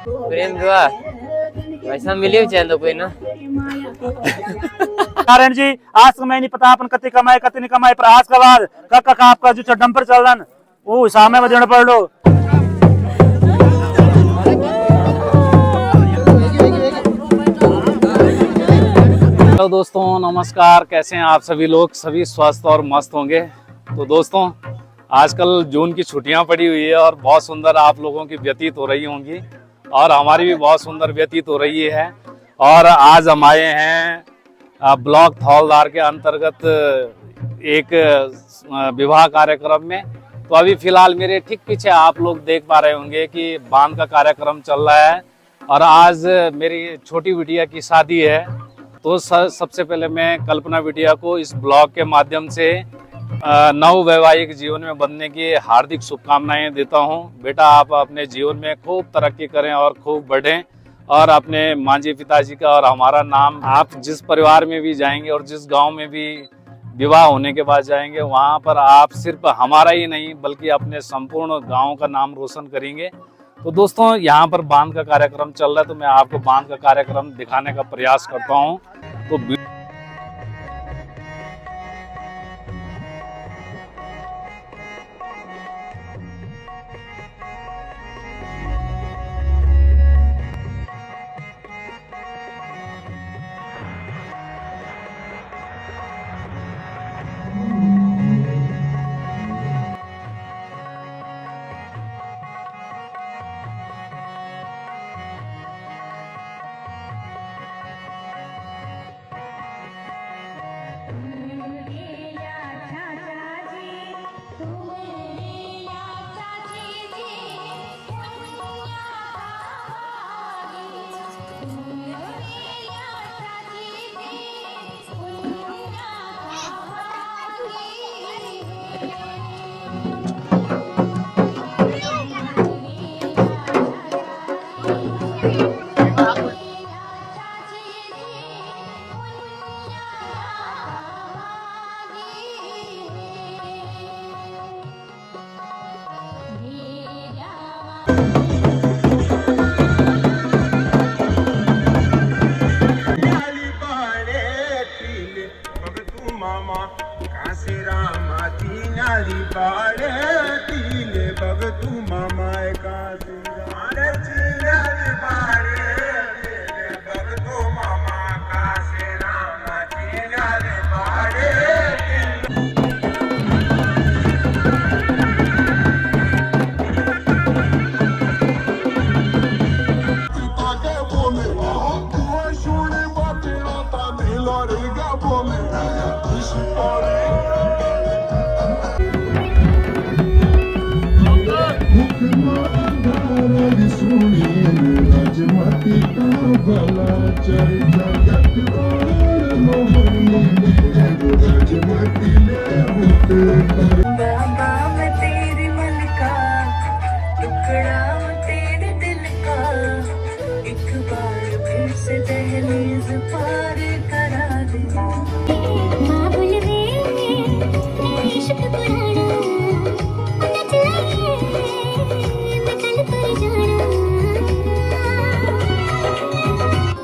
प्रेम विवाह वैसा मिले चाहिए तो कोई ना। कारण जी आज का मैं नहीं पता अपन कति कमाए कति नहीं कमाए, पर आज का बाद का आपका जो डंपर चल रहा वो सामने में देना पड़ लो। हेलो दोस्तों, नमस्कार। कैसे हैं आप सभी लोग? सभी स्वस्थ और मस्त होंगे। तो दोस्तों, आजकल जून की छुट्टियां पड़ी हुई है और बहुत सुंदर आप लोगों की व्यतीत हो रही होंगी और हमारी भी बहुत सुंदर व्यतीत हो रही है। और आज हम आए हैं ब्लॉक थौलदार के अंतर्गत एक विवाह कार्यक्रम में। तो अभी फिलहाल मेरे ठीक पीछे आप लोग देख पा रहे होंगे कि बांध का कार्यक्रम चल रहा है और आज मेरी छोटी बिटिया की शादी है। तो सबसे पहले मैं कल्पना बिटिया को इस ब्लॉग के माध्यम से नव वैवाहिक जीवन में बनने की हार्दिक शुभकामनाएं देता हूं। बेटा, आप अपने जीवन में खूब तरक्की करें और खूब बढ़ें और अपने मांझी पिताजी का और हमारा नाम, आप जिस परिवार में भी जाएंगे और जिस गांव में भी विवाह होने के बाद जाएंगे, वहां पर आप सिर्फ हमारा ही नहीं बल्कि अपने संपूर्ण गाँव का नाम रोशन करेंगे। तो दोस्तों, यहाँ पर बांध का कार्यक्रम चल रहा है, तो मैं आपको बांध का कार्यक्रम दिखाने का प्रयास करता हूँ। तो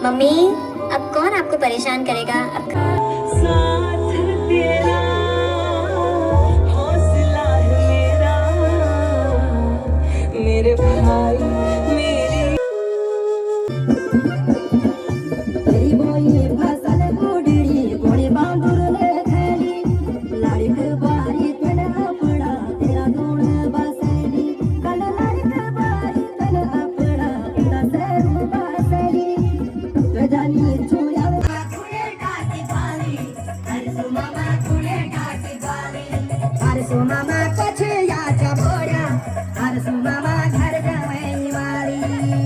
मम्मी, अब कौन आपको परेशान करेगा? अब साथ तेरा हौसला है मेरा, मेरे भाई मेरी तेरी बोई फसल कोडड़ी कोड़े बांदुर ले खेली लाड़क बारी तन अपना तेरा दूण बसली कल लाड़क बारी तन अपना तेरा सरू बसली जानी छुया कुड़े काटी बारी हरसु मामा कुछ या चबोड़ा हरसु मामा घर जावई वाली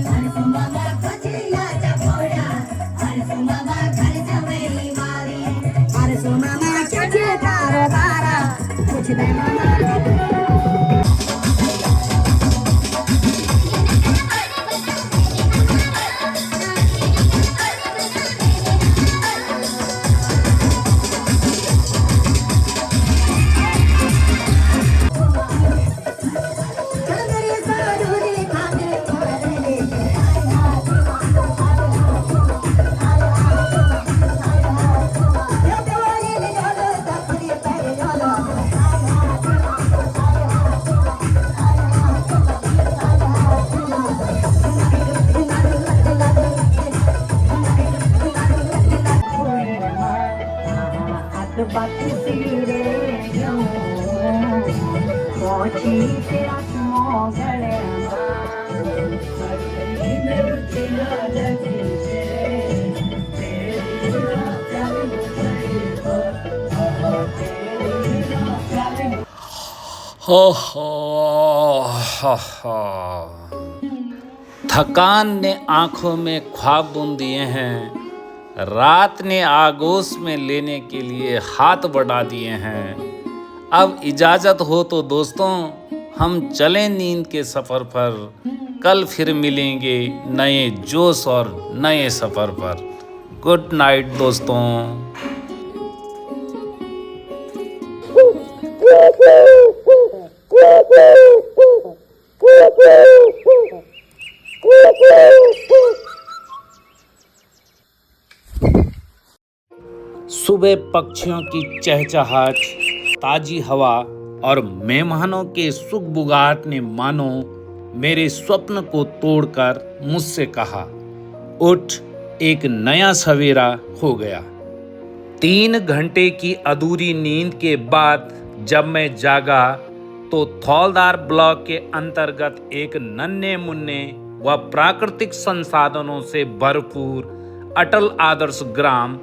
हरसु मामा कुछ या चबोड़ा हरसु मामा घर जावई वाली हरसु मामा कुछ कारोबारा कुछ दे मामा मोची तेरा मोगल थकान ने आंखों में ख्वाब बुन दिए हैं, रात ने आगोश में लेने के लिए हाथ बढ़ा दिए हैं। अब इजाज़त हो तो दोस्तों हम चलें नींद के सफ़र पर, कल फिर मिलेंगे नए जोश और नए सफ़र पर। गुड नाइट दोस्तों। सुबह पक्षियों की चहचहाट, ताजी हवा और मेहमानों के सुगबुगाहट ने मानो मेरे स्वप्न को तोड़कर मुझसे कहा, उठ, एक नया सवेरा हो गया। 3 घंटे की अधूरी नींद के बाद जब मैं जागा तो थौलदार ब्लॉक के अंतर्गत एक नन्हे मुन्ने व प्राकृतिक संसाधनों से भरपूर अटल आदर्श ग्राम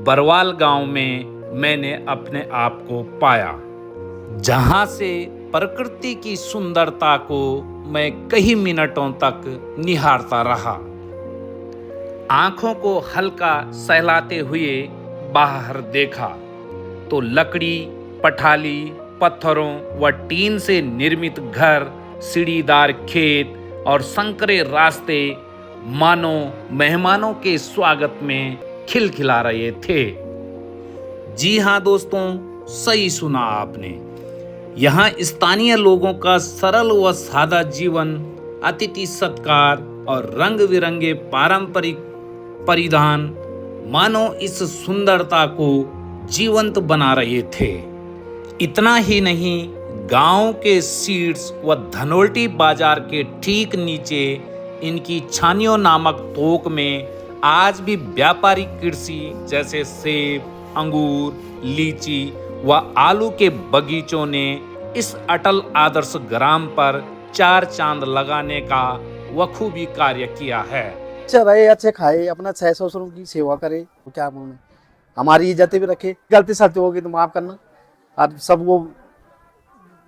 बरवाल गांव में मैंने अपने आप को पाया, जहां से प्रकृति की सुंदरता को मैं कई मिनटों तक निहारता रहा। आंखों को हल्का सहलाते हुए बाहर देखा तो लकड़ी, पठाली, पत्थरों व टीन से निर्मित घर, सीढ़ीदार खेत और संकरे रास्ते मानो मेहमानों के स्वागत में खिलखिला रहे थे। जी हाँ दोस्तों, सही सुना आपने। यहाँ स्थानीय लोगों का सरल व सादा जीवन, अतिथि सत्कार और रंग बिरंगे पारंपरिक परिधान मानो इस सुंदरता को जीवंत बना रहे थे। इतना ही नहीं, गांव के सीड्स व धनोल्टी बाजार के ठीक नीचे इनकी छानियों नामक तोक में आज भी व्यापारिक कृषि जैसे सेब, अंगूर, लीची व आलू के बगीचों ने इस अटल आदर्श ग्राम पर 4 चांद लगाने का बखूबी कार्य किया है। अच्छे रहे, अच्छे खाए, अपना 6 ससुरों की सेवा करे, तो क्या बोलूं, हमारी इज्जत भी रखे। गलती सलती होगी तो माफ करना। और सबको,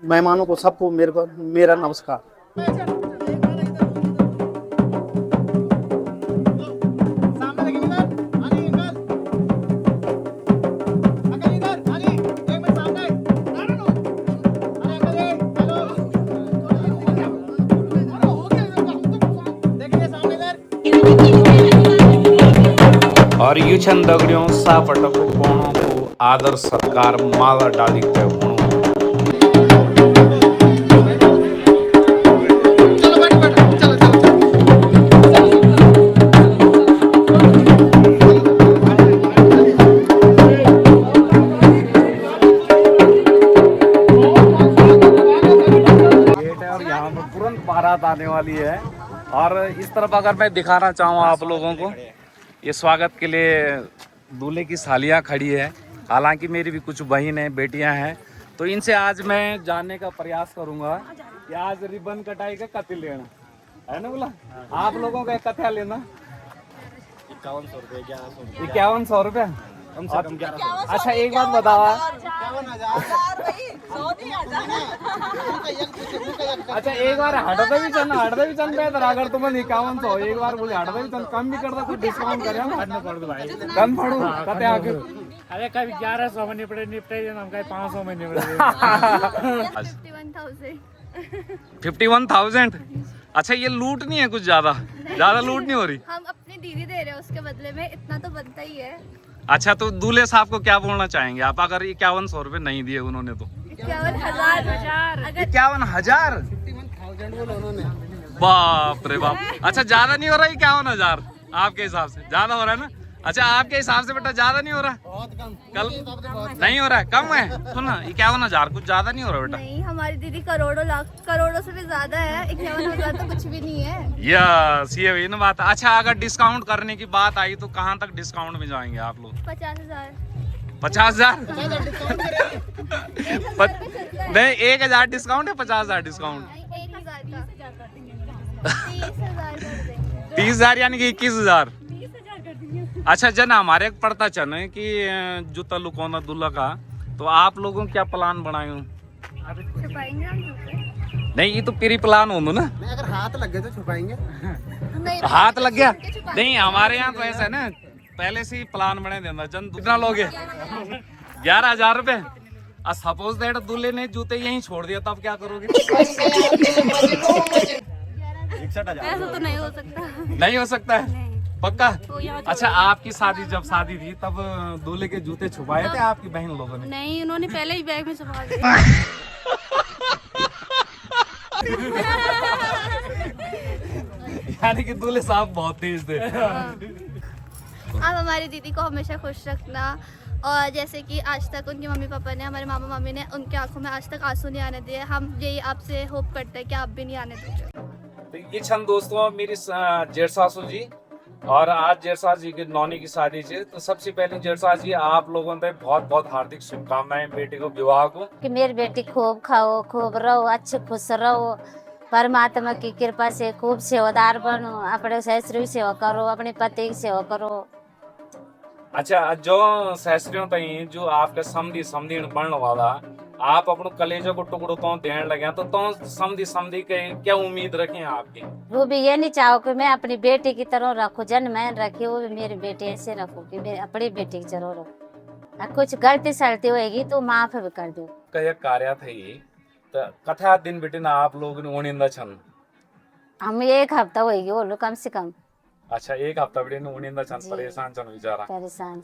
मेहमानों को, सबको मेरा नमस्कार। और यू छन दगड़ियों सापटक कोणों को आदर सत्कार माला डाली के होणो। और यहाँ पर तुरंत बारात आने वाली है। और इस तरफ अगर मैं दिखाना चाहूँ आप लोगों को, ये स्वागत के लिए दूल्हे की सालियाँ खड़ी है। हालांकि मेरी भी कुछ बहन है, बेटियां हैं, तो इनसे आज मैं जानने का प्रयास करूंगा कि आज रिबन कटाई का कति लेना है ना। बोला आप लोगों का कथा लेना 5100 रुपया। अच्छा एक बात बताओ, अच्छा एक बार हटदा भी चल बेहतर। अगर तुम 5100 एक बार बोले हटदा भी चल, कम भी कर दो, कुछ डिस्काउंट करे कम पड़ू कते आके। अरे कभी 1100 में निपटे हम कहीं 500 में निपटे। 51,000। अच्छा ये लूट नहीं है, कुछ ज्यादा लूट नहीं हो रही। हम अपनी दीदी दे रहे हैं, उसके बदले में इतना तो बनता ही है। अच्छा तो दूल्हे साहब को क्या बोलना चाहेंगे आप, अगर 5100 रुपए नहीं दिए उन्होंने तो? 51,000 बाप रे बाप। अच्छा ज्यादा नहीं हो रहा है 51,000 आपके हिसाब से? ज्यादा हो रहा है ना। अच्छा आपके हिसाब से बेटा ज्यादा नहीं हो रहा? कल नहीं हो रहा है, कम है। सुना 51,000 कुछ ज्यादा नहीं हो रहा बेटा? नहीं, हमारी दीदी करोड़ों से भी ज्यादा है। 51,000 तो कुछ भी नहीं है। यस ये वही ना बात। अच्छा अगर डिस्काउंट करने की बात आई तो कहाँ तक डिस्काउंट में जाएंगे आप लोग? 50,000। 50,000 नहीं 1,000 डिस्काउंट है 50,000 डिस्काउंट 1,000 का 30,000 कर देंगे। 30,000 यानी कि 21,000। अच्छा जन हमारे एक पड़ता चन है कि जो तलुकोना दुल्ला का तो आप लोगों क्या प्लान बनाए हो? छुपाएंगे हम जूते? नहीं ये तो प्री प्लान हो ना। अगर हाथ लग गए तो छुपाएंगे। नहीं, हाथ लग गया छुपाएंगे। नहीं हमारे यहाँ तो ऐसा है ना पहले से ही प्लान बने देना जन कितना लोगे 11,000 रुपए। और सपोज दैट दूल्हे ने जूते यहीं छोड़ दिया तब क्या करोगे? ऐसा तो नहीं हो सकता। नहीं हो सकता है नहीं। पक्का। वो यहाँ अच्छा आपकी शादी जब शादी थी तब दूल्हे के जूते छुपाए थे आपकी बहन लोगों ने? नहीं, उन्होंने पहले ही बैग में छुपा दिए। यानी कि दूल्हे साहब बहुत तेज थे। आप हमारी दीदी को हमेशा खुश रखना और जैसे कि आज तक उनके मम्मी पापा ने हमारे मामा मामी ने उनके आंखों में आज तक आंसू नहीं आने दिए। हम यही आपसे होप करते हैं कि आप भी नहीं आने दोगे। तो ये छन दोस्तों मेरी जेठ सासू जी और आज जेठ सास जी की नौनी की शादी थी। तो सबसे पहले जेठ सास जी आप लोगों ने बहुत बहुत हार्दिक शुभकामनाएं बेटे को विवाह को। कि मेरी बेटी खूब खाओ खूब रहो अच्छे खुश रहो परमात्मा की कृपा से खूब सेवादार बनो अपने ससुर की सेवा करो अपने पति की सेवा करो। अच्छा जो ससुरियों तई जो आपके समधी समधी बनने वाला आप अपने कलेजे को टुकड़ो तो देने लगे तो समधी समधी के क्या उम्मीद रखें आपकी? वो भी ये नहीं चाहो कि मैं अपनी बेटी की तरह रखूं जन मैं रखी वो भी मेरी बेटी ऐसे रखूं कि मैं अपनी बेटी की जरूर रखूं। कुछ गलती सलती होगी तो माफ भी कर दो। कई कार्य थे तो कथा दिन बेटे आप लोग ने उड़ींदा छन हम एक हफ्ता होगी बोलो कम से कम। अच्छा एक हफ्ता बेटे ने उड़ींदा छन परेशान छन बेचारा परेशान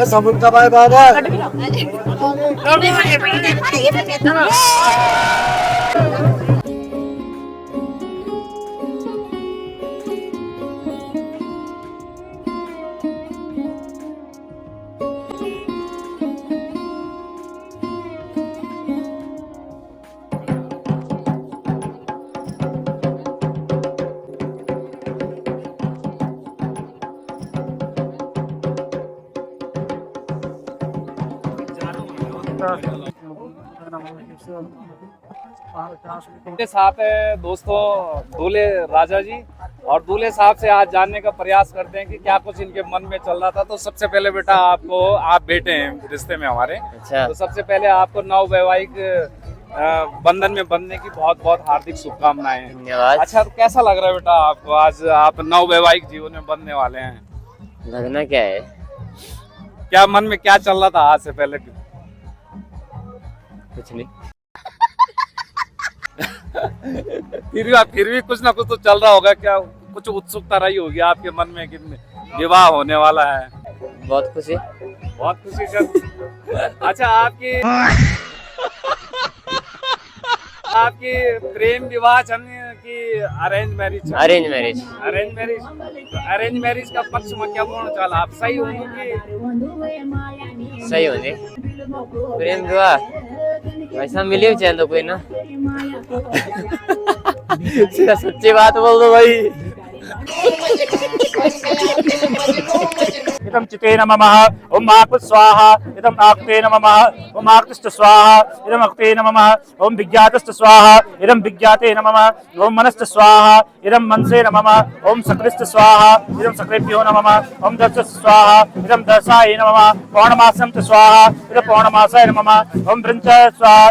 समुद्र का भाई बाबा मेरे साथ है दोस्तों दूल्हे राजा जी और दूल्हे साहब से आज जानने का प्रयास करते हैं कि क्या कुछ इनके मन में चल रहा था। तो सबसे पहले बेटा आपको आप बेटे हैं रिश्ते में हमारे। अच्छा तो सबसे पहले आपको नववैवाहिक बंधन में बंधने की बहुत बहुत हार्दिक शुभकामनाएं हैं। धन्यवाद। अच्छा, तो कैसा लग रहा है बेटा आपको, आज आप नववैवाहिक जीवन में बंधने वाले हैं? लगना क्या है? क्या मन में क्या चल रहा था आज से पहले? कुछ नहीं। फिर भी कुछ ना कुछ तो चल रहा होगा, क्या कुछ उत्सुकता रही होगी आपके मन में कि विवाह होने वाला है? बहुत खुशी। बहुत खुशी सर। अच्छा, आपकी प्रेम विवाह की arrange marriage? Arrange marriage. Arrange marriage. Arrange marriage का पक्ष में क्या पूर्ण चाल, आप सही होंगे कि? सही होंगे। प्रेम विवाह वैसा मिले चैन तो कोई ना। सच्ची बात बोल दो भाई। इदं चिते नमः ओम आकुत स्वाहा इदं आकुते नमः ओम आकुतिष्ठ स्वाहा इदं आकुते नमः ओम विज्ञातस्थ स्वाहा इदं विज्ञाते नमः ओम मनस्थ स्वाहा इदं मनसे नमः ओम सक्रिष्ठ स्वाहा इदं सक्रेभ्यो नमः ओम दर्श स्वाहा इदं दर्शाय नमः पौर्णमासं च स्वाहा इदं पौर्णमासाय नमः ओम वृंच स्वाहा।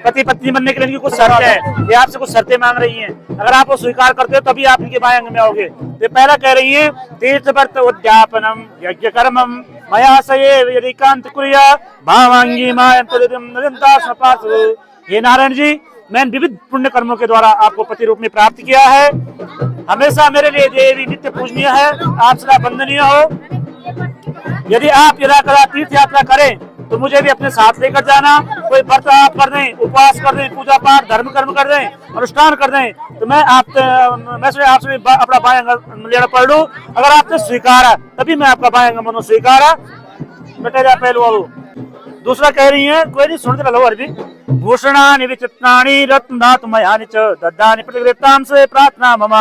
पति पत्नी बनने के लिए इनकी कुछ शर्तें हैं, ये आपसे कुछ शर्तें मांग रही हैं। अगर आप वो स्वीकार करते हो तभी आप इनके बाएं अंग में आओगे। तो पहला कह रही है तीर्थ व्रत उद्यापनम यज्ञ कर्मम मया सये यदि कांत कुर्या भावांगी मायंतु। हे नारायण जी, मैंने विविध पुण्य कर्मों के द्वारा आपको पति रूप में प्राप्त किया है। हमेशा मेरे लिए देवी नित्य पूजनीय है, आप सदा वंदनीय हो। यदि आप यदा कदा तीर्थ यात्रा करें तो मुझे भी अपने साथ लेकर जाना। कोई व्रत आप कर दें, उपवास कर दें, पूजा पाठ धर्म कर्म कर दें, अनुष्ठान कर दें, तो मैं आपसे अपना बाएं अंग लेना पढ़ लूं। अगर आपने स्वीकारा तभी मैं आपका बाएं अंग मनो स्वीकारा। बेटे जा पहलू बाबू। दूसरा कह रही है, कोई नहीं सुनते लो अरबी। भूषणानि विचित्राणि रत्नात्मयानि च दद्दानि प्रतिगृह्यतां से प्रार्थना मम।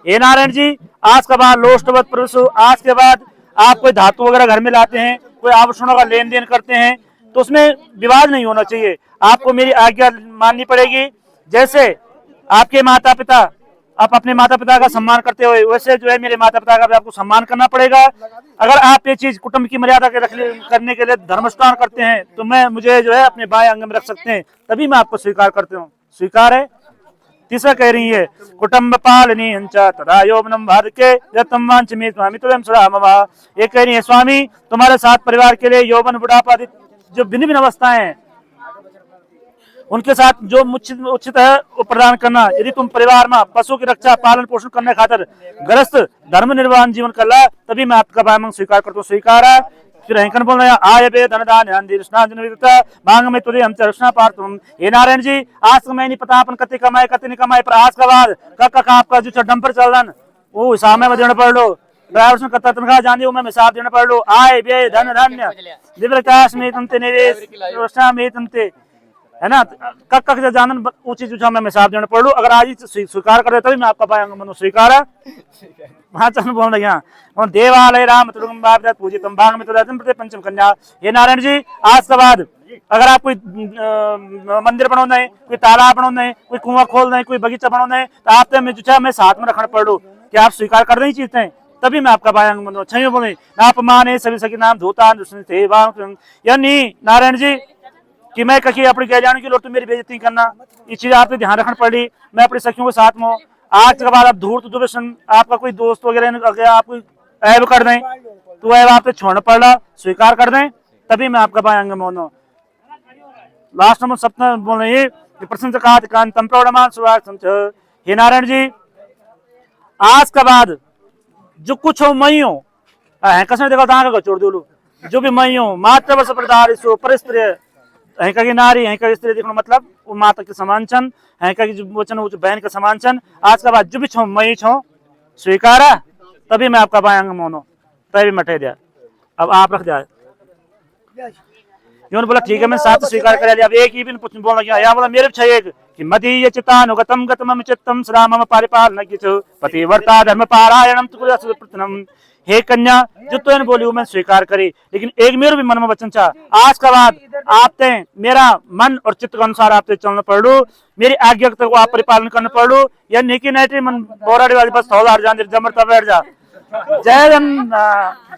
हे नारायण जी, आज के बाद लोष्टवत प्रवेशु, आज के बाद आप कोई धातु वगैरह घर में लाते हैं, कोई आभूषणों का लेन देन करते हैं तो उसमें विवाद नहीं होना चाहिए। आपको मेरी आज्ञा माननी पड़ेगी। जैसे आपके माता पिता, आप अपने माता पिता का सम्मान करते हो, वैसे जो है मेरे माता पिता का भी आपको सम्मान करना पड़ेगा। अगर आप ये चीज कुटुंब की मर्यादा के करने के लिए धर्मस्थान करते हैं तो मुझे जो है अपने बाएं अंग में रख सकते हैं, तभी मैं आपको स्वीकार करती हूँ। स्वीकार है। तीसरा कह रही है कुटुंब पालनी तदा यौवनम भारके यतम वांछमे स्वामी तुम सुरामवा। ये कह रही है स्वामी तुम्हारे साथ परिवार के लिए यौवन बुढ़ापा आदि जो भिन्न भिन्न अवस्थाएं हैं उनके साथ जो उचित है वो प्रदान करना। यदि तुम परिवार में पशु की रक्षा पालन पोषण करने खातिर ग्रस्त धर्म निर्वाहन जीवन कर ला तभी मैं आपका बायमंग स्वीकार करता हूँ। स्वीकार है। फिर हैंकन बोल रहे हैं आय बे धन दान मांग में तुझे हम रचना पार तुम। ये नारायण जी आज तो मैं नहीं पता अपन कति कमाए कति नहीं कमाए, पर आज के बाद कक आपका जो डंपर चल रहा वो हिसाब में देना पड़ लो। ड्राइवर से कत्ता तनख्वाह जान दी मैं हिसाब देना पड़ लो। आय बे धन धान्य दिव्य काश में तमते निवेश रचना में तमते है ना, कक से जानन ऊंची चूचा में हिसाब देना पड़ लो। अगर आज ही स्वीकार कर तभी मैं आपका पाएंगे मनो स्वीकार है। हाँ चल बोल रहे हैं देवालय राम पूजितम भाग में तो पंचम कन्या। ये नारायण जी आज के बाद अगर आप कोई मंदिर बनाना है, कोई तालाब बनाना है, कोई कुआं खोलना है, कोई बगीचा बनाना है तो आप मैं जो मैं साथ में रखना पड़ लो कि आप स्वीकार कर रही चीजें तभी मैं आपका पाएंगे मनो। अच्छा बोले आप माने सभी सके नाम धोता यानी नारायण जी कि मैं कहीं अपनी कह जाने की लोग तो मेरी बेइज्जती करना, ये चीज आपने ध्यान रखना पड़ी। मैं अपनी सखियों के साथ में आज के बाद आप धूर्त दुर्व्यसन आपका कोई दोस्त वगैरह अगर आप कोई ऐब कर दें तो ऐब आपसे छोड़ना पड़ रहा, स्वीकार कर दें तभी मैं आपका पाएंगे मोनो। लास्ट नंबर सप्ताह बोल रहे हैं प्रश्न कांतम प्रौढ़मान सुवासम। हे नारायण जी आज के बाद जो कुछ हो मई हो कसने देखा था छोड़ दो जो भी मई हो मात्र वर्ष प्रदार परिस्त्री हैका की नारी हैका स्त्री देखना मतलब वो माता के समान छन, हैका की जो वचन वो बहन के समान छन। आज के बाद जो भी छो मई छो स्वीकार है तभी मैं आपका पाएंगे मोनो तभी मटे दिया। अब आप रख दिया यूं बोला ठीक है मैं साथ स्वीकार कर लिया। अब एक ही भी बोल लगा या बोला मेरे छे एक कि मदीय चितानुगतम गतमम चित्तम श्रामम परिपालन किछु पतिवर्ता धर्म पारायणम तुकुरसुप्रतनम। हे कन्या जो तो इन बोली मैं स्वीकार करी, लेकिन एक मेरे भी मन में वचन चाह आज के बाद आपते मेरा मन और चित्त के अनुसार आपसे चलना पड़ लो, मेरी आज्ञा तक आप परिपालन करना पड़ लो। या नेकी नाइटी मन बोराड़ी वाली बस थोड़ा जान जमर तब बैठ जा जय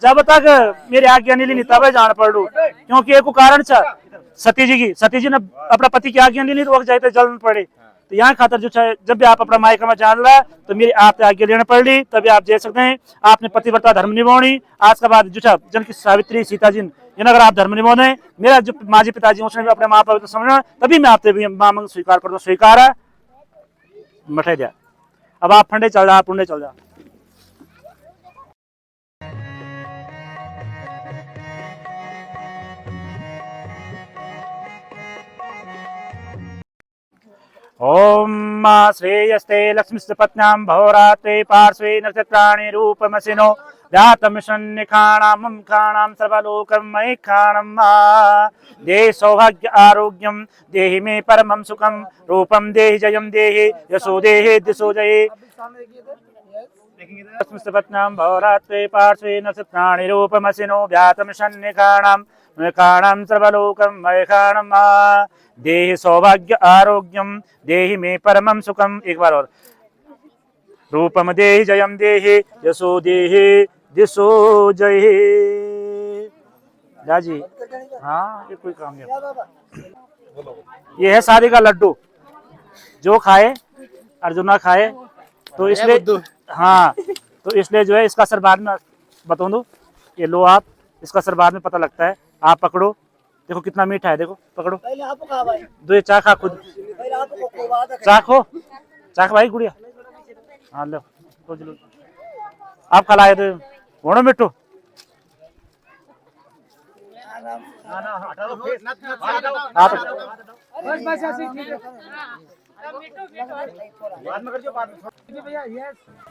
जब तक मेरी आज्ञा नहीं ली तब जाना पड़ लो। क्योंकि एक कारण चाह सती जी ने अपना पति की आज्ञा नहीं ली तो वक्त जाते जलन पड़े। तो यहाँ खातर जो जब भी आप अपना मायका में जान रहा तो मेरी आपसे आज्ञा लेना पड़ ली तभी आप दे सकते हैं। आपने पतिव्रता धर्म निभानी आज के बाद जो जन की सावित्री सीता जी अगर आप धर्म निभाने मेरा जो माजी पिताजी उसने भी अपने माँ बाप समझना तभी मैं आपसे भी मांग स्वीकार करता हूँ। स्वीकार है मठे दिया। अब आप फंडे चल जा पुंडे चल जा। ओम श्रेयस्ते लक्ष्मीस्ते पत्न्यां भवरात्रे पार्श्वे नक्षत्राणि रूपमसिनो जातम सन्निखाणां खाणां सर्वलोकं मयि खाणं देहि सौभाग्य आरोग्यं देहि मे परमं सुखं रूपं देहि जयं देहि यशो देहि दिशो जये। लक्ष्मीस्ते पत्न्यां भवरात्रे पार्श्वे नक्षत्राणि रूपमसिनो जातम सन्निखाणां खाणां सर्वलोकं मयि खाणं देहि सौभाग्य आरोग्यम देहि में परमं सुखम। एक बार और रूपम देहि जयम देहि यशो देहि दिशो जय। जी हाँ ये कोई काम नहीं। ये है शादी का लड्डू जो खाए और जो ना खाए तो इसलिए हाँ तो इसलिए जो है इसका असर बाद में बता दो। ये लो आप इसका असर बाद में पता लगता है। आप पकड़ो देखो कितना मीठा है देखो पकड़ो दो ये चाखा खुद चाखो चाख भाई गुड़िया हाँ लो आप खिलाए तो बोनो मिट्टू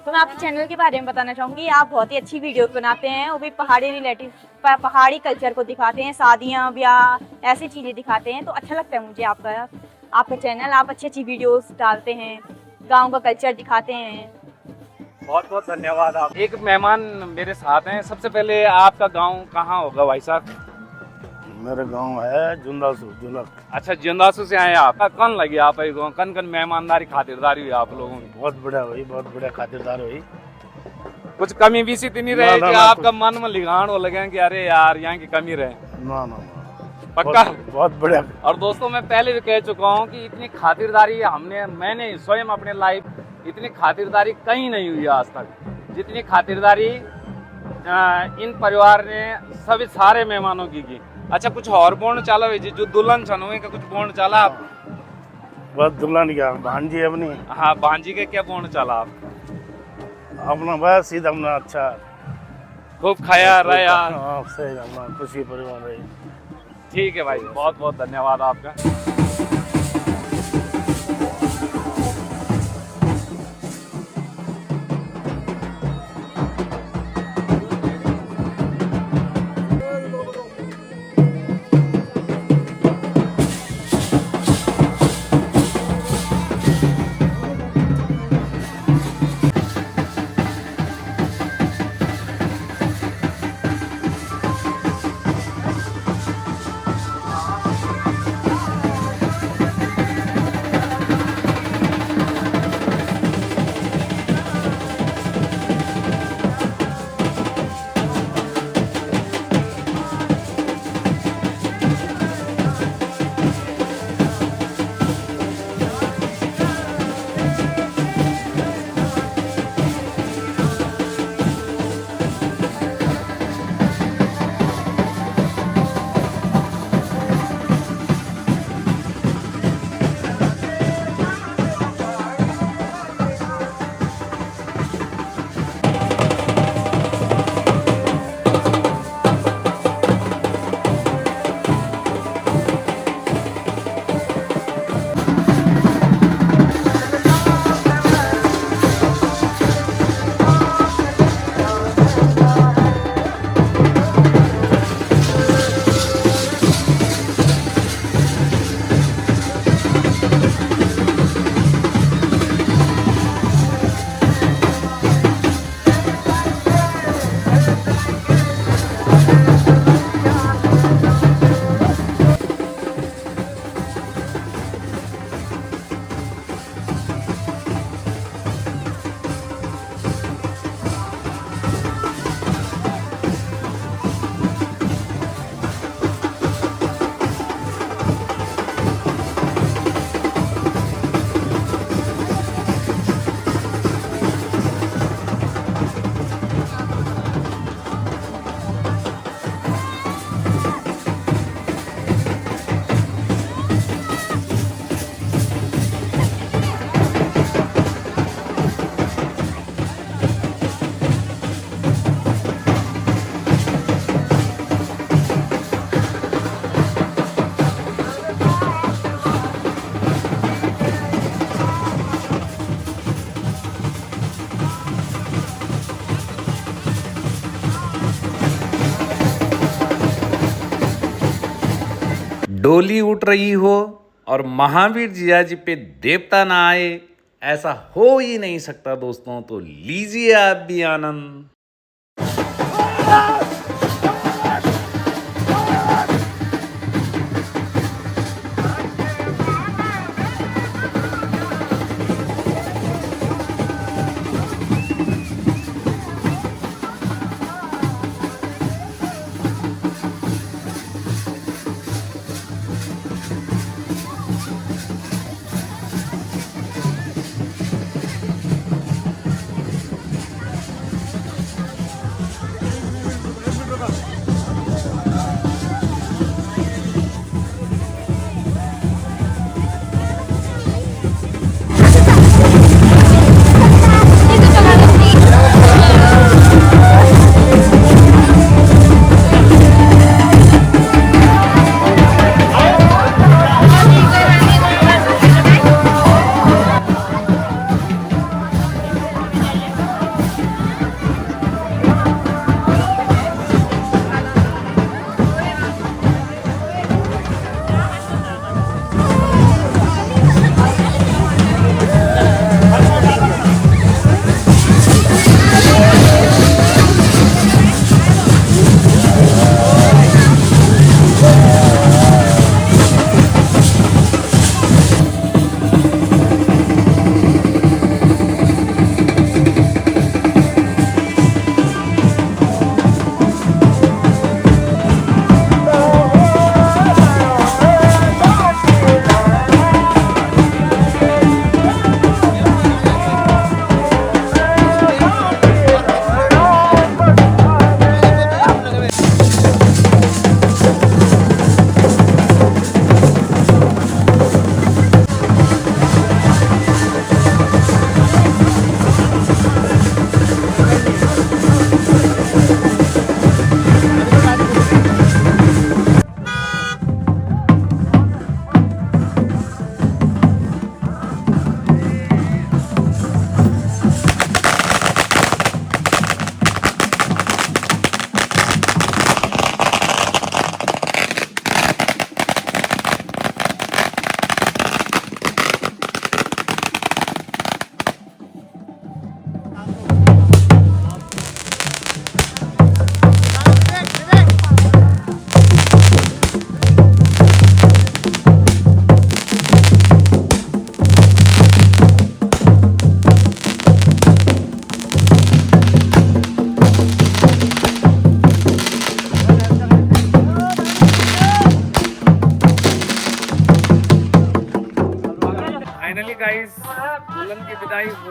तो मैं आपके चैनल के बारे में बताना चाहूंगी। आप बहुत ही अच्छी वीडियोस बनाते हैं, वो भी पहाड़ी रिलेटिव पहाड़ी कल्चर को दिखाते हैं, शादियां ब्याह ऐसी चीजें दिखाते हैं तो अच्छा लगता है मुझे आपका चैनल। आप अच्छी अच्छी वीडियोस डालते हैं, गांव का कल्चर दिखाते हैं। बहुत बहुत धन्यवाद। आप एक मेहमान मेरे साथ हैं। सबसे पहले आपका गांव कहाँ होगा भाई साहब? मेरा गांव है जुंदासू जुलक। अच्छा, जिंदासू से आए आप? कौन लगी आप कन कन मेहमानदारी खातिरदारी हुई आप लोगों की? बहुत बढ़िया हुई, बहुत बढ़िया खातिरदार हुई। कुछ कमी भी सी तो नहीं रहे कि आपका मन में लिगान हो लगे कि अरे यार यहाँ की कमी रहे? ना ना, पक्का? बहुत बढ़िया। और दोस्तों, मैं पहले भी कह चुका हूँ कि इतनी खातिरदारी मैंने स्वयं अपने लाइफ इतनी खातिरदारी कहीं नहीं हुई आज तक, जितनी खातिरदारी इन परिवार ने सभी सारे मेहमानों की। अच्छा, कुछ और बोर्ड चाला हुई जी जो दुल्हन छनुए का कुछ बोर्ड चाला आप? बस दुल्हन क्या भांजी अपनी। हाँ, भांजी के क्या बोर्ड चाला आप? अपना बस सीधा अपना अच्छा खूब खाया रहा। हाँ, सही अपना खुशी परिवार रही। ठीक है भाई, बहुत बहुत धन्यवाद आपका। डोली उठ रही हो और महावीर जिया जी पे देवता ना आए, ऐसा हो ही नहीं सकता दोस्तों। तो लीजिए आप भी आनंद।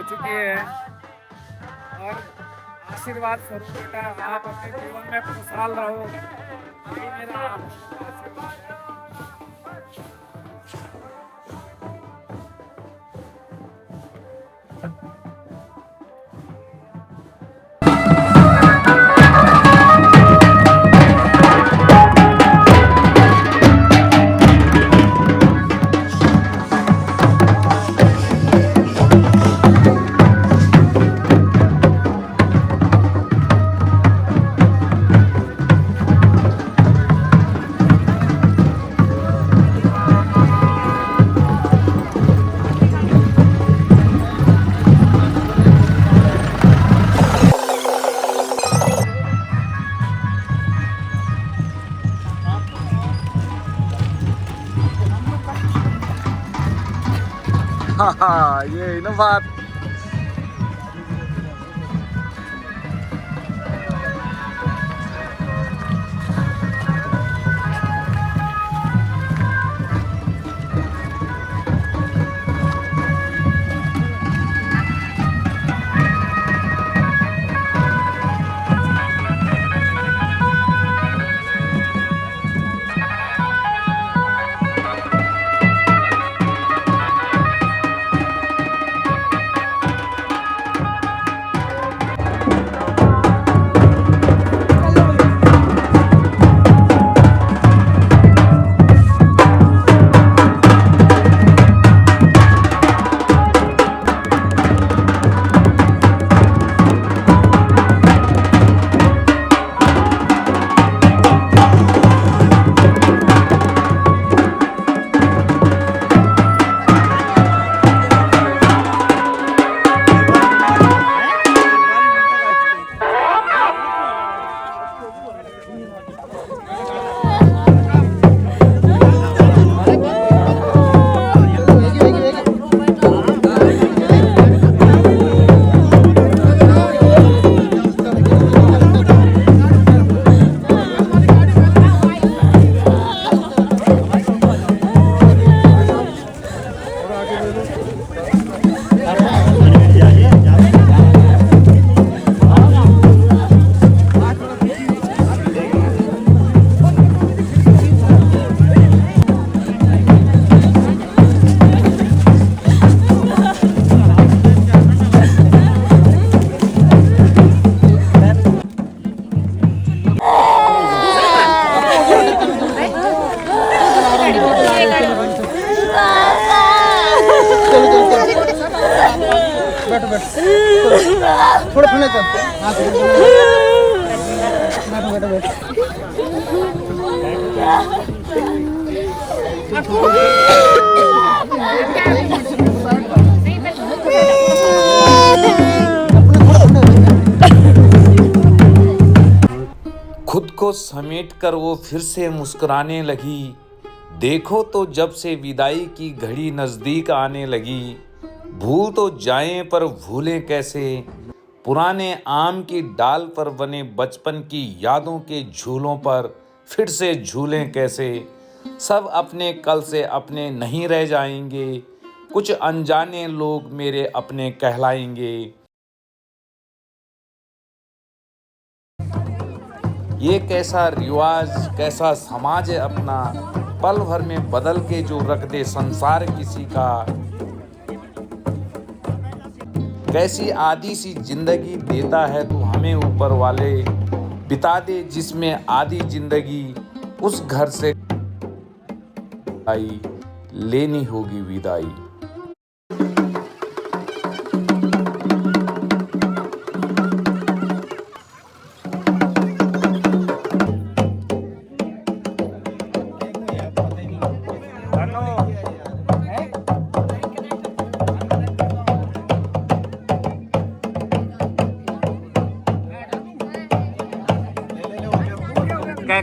हो चुकी है और आशीर्वाद स्वरूप बेटा आप अपने जीवन में खुशहाल रहो, यही मेरा आपको आशीर्वाद है। हाँ ये ना बात। थोड़ा ठंडे चल। हाँ बैठो बैठो खुद को समेट कर वो फिर से मुस्कुराने लगी। देखो तो जब से विदाई की घड़ी नजदीक आने लगी, भूल तो जाएं पर भूलें कैसे, पुराने आम की डाल पर बने बचपन की यादों के झूलों पर फिर से झूलें कैसे। सब अपने कल से अपने नहीं रह जाएंगे, कुछ अनजाने लोग मेरे अपने कहलाएंगे। ये कैसा रिवाज कैसा समाज है अपना, पल भर में बदल के जो रख दे संसार किसी का। कैसी आधी सी जिंदगी देता है तू हमें ऊपर वाले, बिता दे जिसमें आधी जिंदगी उस घर से आई लेनी होगी विदाई।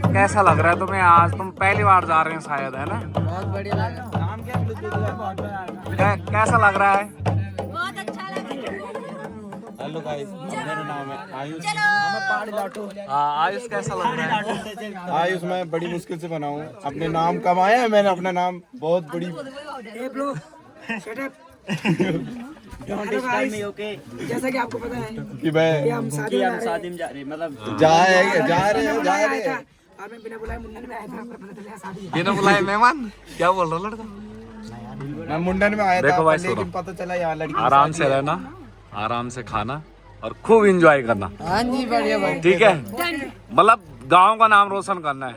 कैसा लग रहा है तुम्हें आज? तुम पहली बार जा रहे हैं शायद, है ना? बहुत बढ़िया लगा। नाम क्या? कैसा लग रहा है? बहुत अच्छा लग रहा है। हेलो गाइस, मेरा नाम है आयुष। पहाड़ी लाटू। आयुष कैसा लग रहा है? आयुष मैं बड़ी मुश्किल से बना हूँ, अपने नाम कमाया है मैंने, अपना नाम बहुत बड़ी जैसा कि आपको पता है कि भाई कि हम शादी में जा रहे मतलब जा रहे था और मैं बिना बुलाए मुंडन में आया था, पर पता चला शादी है। बिना बुलाए मेहमान, क्या बोल रहा लड़का? मैं मुंडन में आया देखो था भाई, लेकिन पता चला यहाँ लड़की आराम से रहना, आराम से खाना और खूब एंजॉय करना। हाँ जी बढ़िया भाई। ठीक है, मतलब गांव का नाम रोशन करना है।